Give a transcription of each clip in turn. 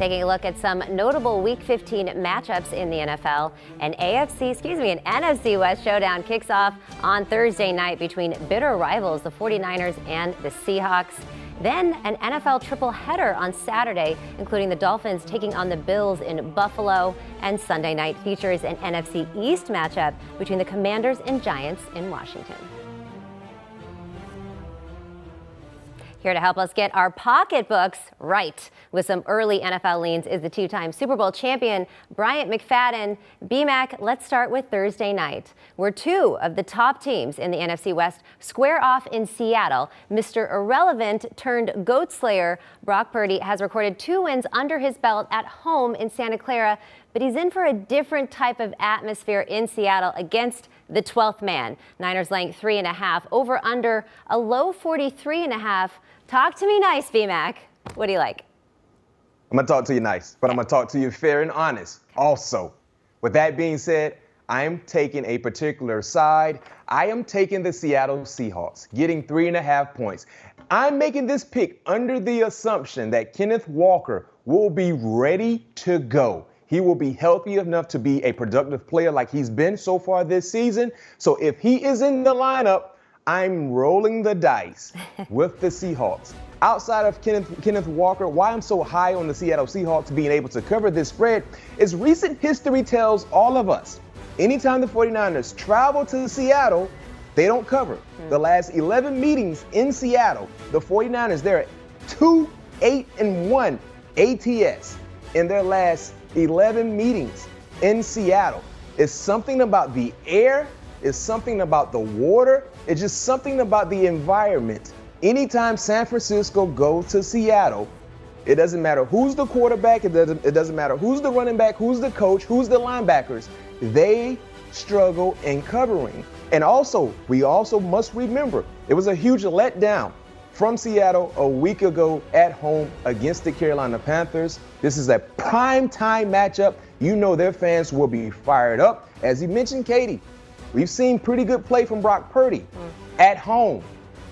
Taking a look at some notable Week 15 matchups in the NFL. An NFC West showdown kicks off on Thursday night between bitter rivals, the 49ers and the Seahawks. Then an NFL triple header on Saturday, including the Dolphins taking on the Bills in Buffalo. And Sunday night features an NFC East matchup between the Commanders and Giants in Washington. Here to help us get our pocketbooks right with some early NFL leans is the two-time Super Bowl champion, Bryant McFadden. B-Mac, let's start with Thursday night, where two of the top teams in the NFC West square off in Seattle. Mr. Irrelevant turned GOAT Slayer Brock Purdy has recorded 2 wins under his belt at home in Santa Clara, but he's in for a different type of atmosphere in Seattle against the 12th man. Niners laying 3.5, over under a low 43.5. Talk to me nice, B-Mac. What do you like? I'm going to talk to you nice, but I'm going to talk to you fair and honest also. With that being said, I am taking a particular side. I am taking the Seattle Seahawks, getting 3.5 points. I'm making this pick under the assumption that Kenneth Walker will be ready to go. He will be healthy enough to be a productive player like he's been so far this season. So if he is in the lineup, I'm rolling the dice with the Seahawks. Outside of Kenneth Walker, why I'm so high on the Seattle Seahawks being able to cover this spread is recent history tells all of us, anytime the 49ers travel to Seattle, they don't cover. The last 11 meetings in Seattle, the 49ers, they're at 2-8-1 ATS in their last 11 meetings in Seattle. It's something about the air. It's something about the water. It's just something about the environment. Anytime San Francisco goes to Seattle, it doesn't matter who's the quarterback. It doesn't matter who's the running back, who's the coach, who's the linebackers. They struggle in covering. And also, we also must remember, it was a huge letdown from Seattle a week ago at home against the Carolina Panthers. This is a prime time matchup. You know their fans will be fired up. As you mentioned, Katie, we've seen pretty good play from Brock Purdy at home.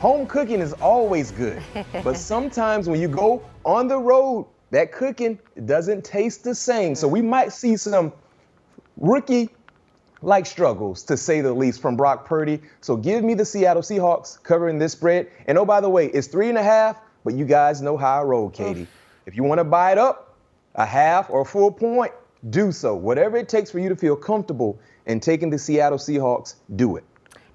Home cooking is always good. But sometimes when you go on the road, that cooking doesn't taste the same. So we might see some rookie-like struggles, to say the least, from Brock Purdy. So give me the Seattle Seahawks covering this spread. And oh, by the way, it's 3.5, but you guys know how I roll, Katie. If you want to buy it up, a half or a full point, do so. Whatever it takes for you to feel comfortable in taking the Seattle Seahawks, do it.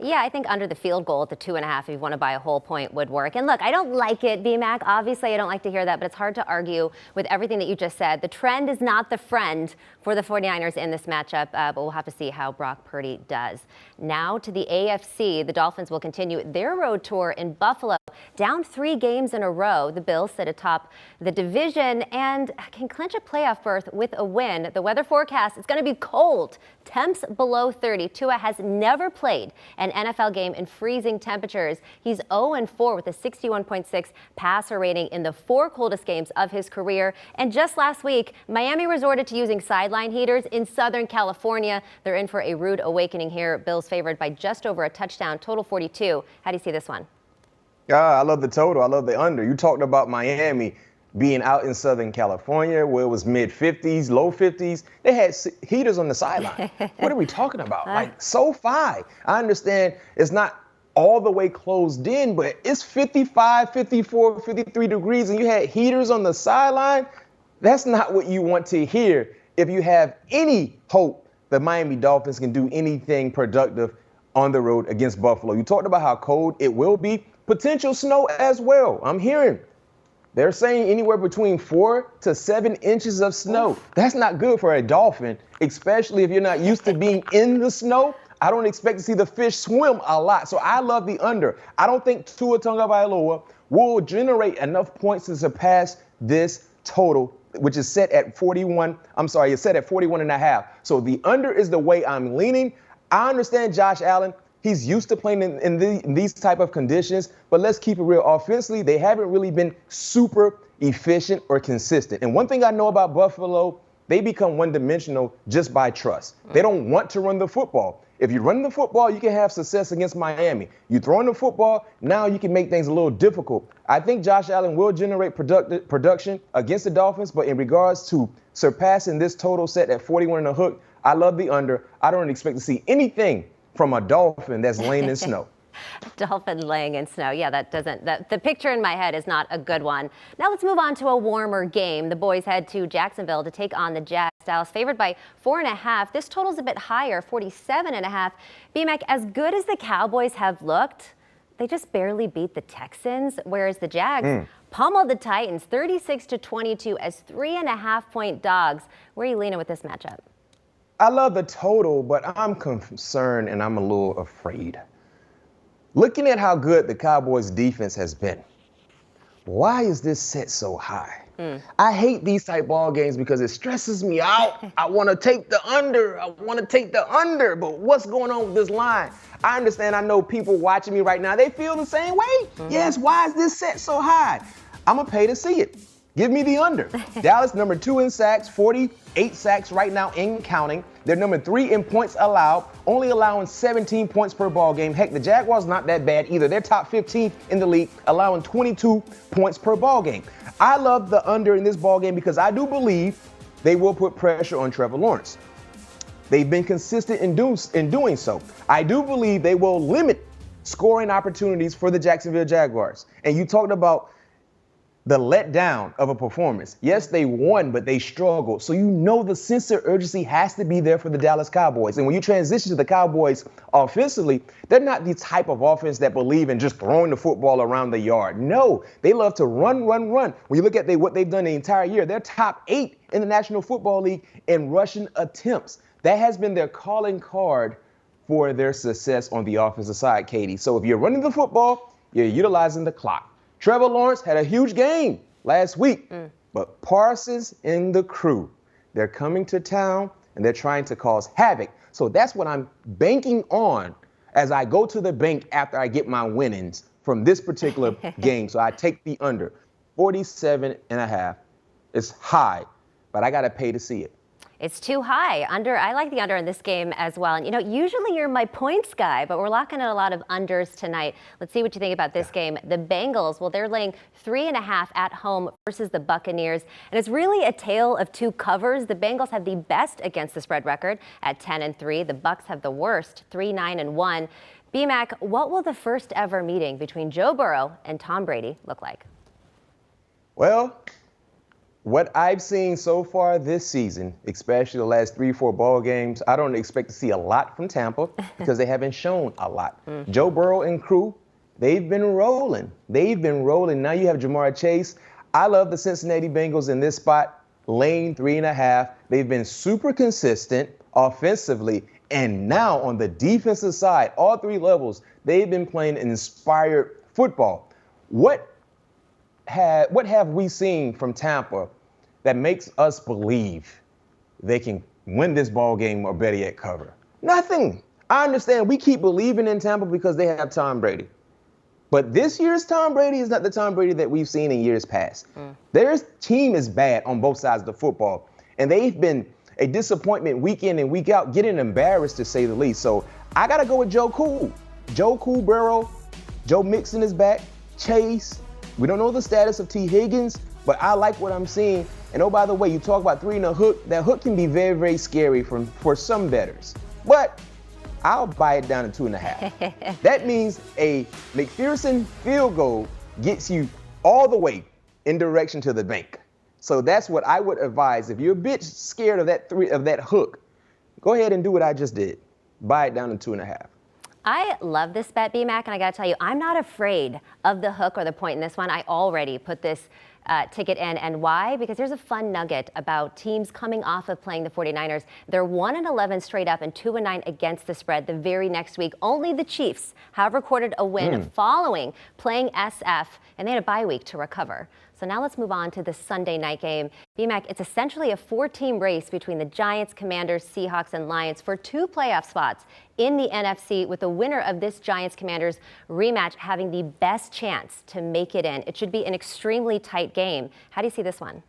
Yeah, I think under the field goal at the 2.5, if you want to buy a whole point, would work. And look, I don't like it, B-Mac. Obviously, I don't like to hear that, but it's hard to argue with everything that you just said. The trend is not the friend for the 49ers in this matchup, but we'll have to see how Brock Purdy does. Now to the AFC, the Dolphins will continue their road tour in Buffalo. Down 3 games in a row, the Bills sit atop the division and can clinch a playoff berth with a win. The weather forecast is going to be cold. Temps below 30. Tua has never played an NFL game in freezing temperatures. He's 0-4 with a 61.6 passer rating in the 4 coldest games of his career. And just last week, Miami resorted to using sideline heaters in Southern California. They're in for a rude awakening here. Bills favored by just over a touchdown, total 42. How do you see this one? I love the total. I love the under. You talked about Miami being out in Southern California where it was mid-50s, low 50s. They had heaters on the sideline. What are we talking about? Like SoFi. I understand it's not all the way closed in, but it's 55, 54, 53 degrees and you had heaters on the sideline. That's not what you want to hear if you have any hope the Miami Dolphins can do anything productive on the road against Buffalo. You talked about how cold it will be. Potential snow as well. I'm hearing they're saying anywhere between 4 to 7 inches of snow. That's not good for a Dolphin, especially if you're not used to being in the snow. I don't expect to see the fish swim a lot. So I love the under. I don't think Tua Tagovailoa will generate enough points to surpass this total, which is set at 41. It's set at 41.5. So the under is the way I'm leaning. I understand Josh Allen. He's used to playing in these type of conditions, but let's keep it real. Offensively, they haven't really been super efficient or consistent. And one thing I know about Buffalo, they become one-dimensional just by trust. They don't want to run the football. If you're running the football, you can have success against Miami. You throwing the football, now you can make things a little difficult. I think Josh Allen will generate production against the Dolphins, but in regards to surpassing this total set at 41 and a hook, I love the under. I don't expect to see anything from a Dolphin that's laying in snow. Dolphin laying in snow. Yeah, the picture in my head is not a good one. Now let's move on to a warmer game. The boys head to Jacksonville to take on the Jags. Dallas favored by 4.5. This total's a bit higher, 47.5. BMAC, as good as the Cowboys have looked, they just barely beat the Texans, whereas the Jags pummeled the Titans 36-22 as 3.5-point dogs. Where are you leaning with this matchup? I love the total, but I'm concerned and I'm a little afraid. Looking at how good the Cowboys defense has been, why is this set so high? I hate these type ball games because it stresses me out. I want to take the under. But what's going on with this line? I understand. I know people watching me right now, they feel the same way. Yes, why is this set so high? I'm going to pay to see it. Give me the under. Dallas, number 2 in sacks, 48 sacks right now in counting. They're number 3 in points allowed, only allowing 17 points per ball game. Heck, the Jaguars not that bad either. They're top 15 in the league, allowing 22 points per ball game. I love the under in this ball game because I do believe they will put pressure on Trevor Lawrence. They've been consistent in doing so. I do believe they will limit scoring opportunities for the Jacksonville Jaguars. And you talked about the letdown of a performance. Yes, they won, but they struggled. So you know the sense of urgency has to be there for the Dallas Cowboys. And when you transition to the Cowboys offensively, they're not the type of offense that believe in just throwing the football around the yard. No, they love to run. When you look at what they've done the entire year, they're top 8 in the National Football League in rushing attempts. That has been their calling card for their success on the offensive side, Katie. So if you're running the football, you're utilizing the clock. Trevor Lawrence had a huge game last week, but Parsons and the crew, they're coming to town and they're trying to cause havoc. So that's what I'm banking on as I go to the bank after I get my winnings from this particular game. So I take the under, 47.5. It's high, but I got to pay to see it. It's too high. I like the under in this game as well. And, usually you're my points guy, but we're locking in a lot of unders tonight. Let's see what you think about this game. The Bengals, well, they're laying 3.5 at home versus the Buccaneers. And it's really a tale of two covers. The Bengals have the best against the spread record at 10-3. The Bucs have the worst, 3-9-1. BMAC, what will the first ever meeting between Joe Burrow and Tom Brady look like? Well, what I've seen so far this season, especially the last 3-4 ball games, I don't expect to see a lot from Tampa because they haven't shown a lot. Joe Burrow and crew, they've been rolling. Now you have Jamar Chase. I love the Cincinnati Bengals in this spot, laying 3.5. They've been super consistent offensively. And now on the defensive side, all 3 levels, they've been playing inspired football. What have we seen from Tampa that makes us believe they can win this ball game or better yet cover? Nothing. I understand we keep believing in Tampa because they have Tom Brady. But this year's Tom Brady is not the Tom Brady that we've seen in years past. Their team is bad on both sides of the football. And they've been a disappointment week in and week out, getting embarrassed to say the least. So I got to go with Joe Cool Burrow. Joe Mixon is back. Chase. We don't know the status of T. Higgins, but I like what I'm seeing. And oh, by the way, you talk about 3 and a hook. That hook can be very, very scary for some bettors. But I'll buy it down to 2.5. That means a McPherson field goal gets you all the way in direction to the bank. So that's what I would advise. If you're a bit scared of that hook, go ahead and do what I just did. Buy it down to 2.5. I love this bet, BMAC, and I got to tell you, I'm not afraid of the hook or the point in this one. I already put this ticket in. And why? Because here's a fun nugget about teams coming off of playing the 49ers. They're 1-11 straight up and 2-9 against the spread the very next week. Only the Chiefs have recorded a win following playing SF, and they had a bye week to recover. So now let's move on to the Sunday night game. BMAC, it's essentially a 4-team race between the Giants, Commanders, Seahawks, and Lions for 2 playoff spots in the NFC, with the winner of this Giants-Commanders rematch having the best chance to make it in. It should be an extremely tight game. How do you see this one?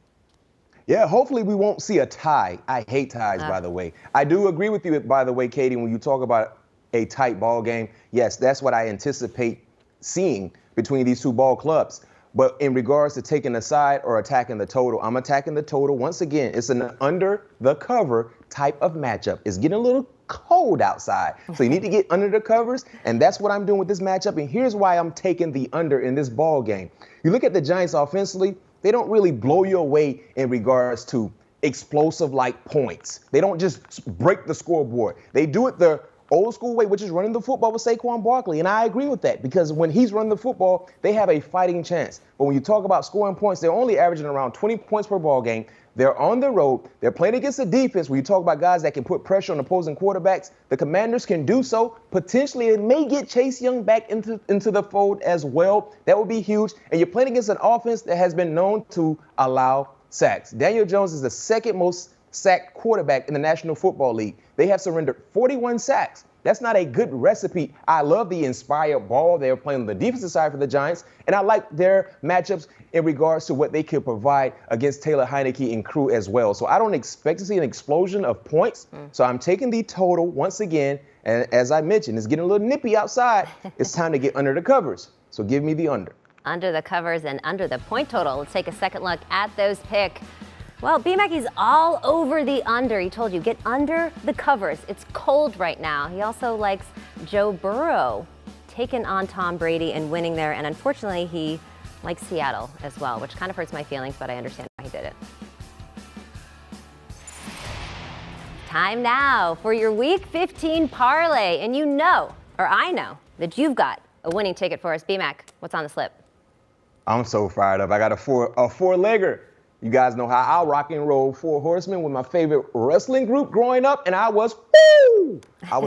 Yeah, hopefully we won't see a tie. I hate ties, by the way. I do agree with you, by the way, Katie, when you talk about a tight ball game. Yes, that's what I anticipate seeing between these two ball clubs. But in regards to taking the side or attacking the total, I'm attacking the total. Once again, it's an under the cover type of matchup. It's getting a little cold outside. So you need to get under the covers, and that's what I'm doing with this matchup. And here's why I'm taking the under in this ball game. You look at the Giants offensively, they don't really blow you away in regards to explosive like points. They don't just break the scoreboard. They do it the old school way, which is running the football with Saquon Barkley. And I agree with that because when he's running the football, they have a fighting chance. But when you talk about scoring points, they're only averaging around 20 points per ball game. They're on the road. They're playing against a defense where you talk about guys that can put pressure on opposing quarterbacks. The Commanders can do so. Potentially, it may get Chase Young back into the fold as well. That would be huge. And you're playing against an offense that has been known to allow sacks. Daniel Jones is the second most sacked quarterback in the National Football League. They have surrendered 41 sacks. That's not a good recipe. I love the inspired ball they're playing on the defensive side for the Giants, and I like their matchups in regards to what they could provide against Taylor Heineke and crew as well. So I don't expect to see an explosion of points. So I'm taking the total once again, and as I mentioned, it's getting a little nippy outside. It's time to get under the covers. So give me the under. Under the covers and under the point total. Let's take a second look at those picks. Well, B-Mac, he's all over the under. He told you, get under the covers. It's cold right now. He also likes Joe Burrow taking on Tom Brady and winning there. And unfortunately, he likes Seattle as well, which kind of hurts my feelings, but I understand why he did it. Time now for your Week 15 parlay. And you know, or I know, that you've got a winning ticket for us. B-Mac, what's on the slip? I'm so fired up. I got a four-legger. You guys know how I rock and roll. Four Horsemen with my favorite wrestling group growing up, and I was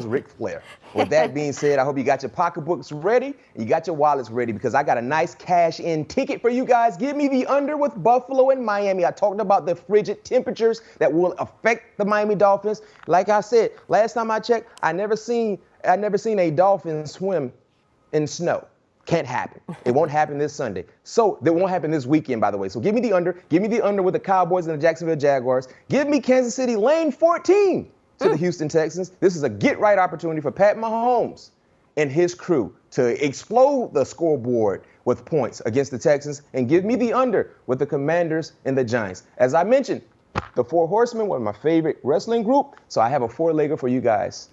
Ric Flair. With that being said, I hope you got your pocketbooks ready and you got your wallets ready because I got a nice cash-in ticket for you guys. Give me the under with Buffalo and Miami. I talked about the frigid temperatures that will affect the Miami Dolphins. Like I said, last time I checked, I never seen a dolphin swim in snow. Can't happen. It won't happen this Sunday. So that won't happen this weekend, by the way. So give me the under. Give me the under with the Cowboys and the Jacksonville Jaguars. Give me Kansas City lane 14 to the Houston Texans. This is a get-right opportunity for Pat Mahomes and his crew to explode the scoreboard with points against the Texans. And give me the under with the Commanders and the Giants. As I mentioned, the Four Horsemen were my favorite wrestling group. So I have a four-legger for you guys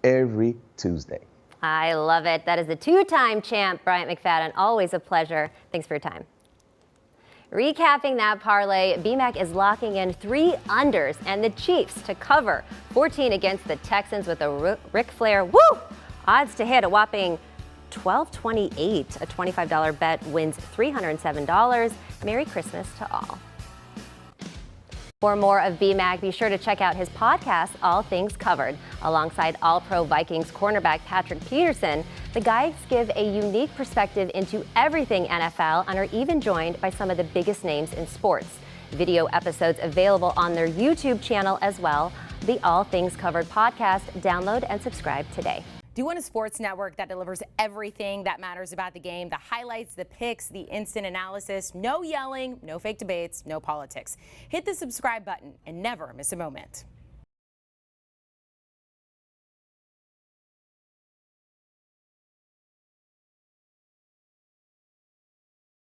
every Tuesday. I love it. That is the two-time champ, Bryant McFadden. Always a pleasure. Thanks for your time. Recapping that parlay, B-Mac is locking in 3 unders and the Chiefs to cover 14 against the Texans with a Ric Flair, odds to hit a whopping $12.28. A $25 bet wins $307. Merry Christmas to all. For more of B-Mac, be sure to check out his podcast, All Things Covered. Alongside All-Pro Vikings cornerback Patrick Peterson, the guys give a unique perspective into everything NFL and are even joined by some of the biggest names in sports. Video episodes available on their YouTube channel as well. The All Things Covered podcast. Download and subscribe today. Do you want a sports network that delivers everything that matters about the game? The highlights, the picks, the instant analysis, no yelling, no fake debates, no politics. Hit the subscribe button and never miss a moment.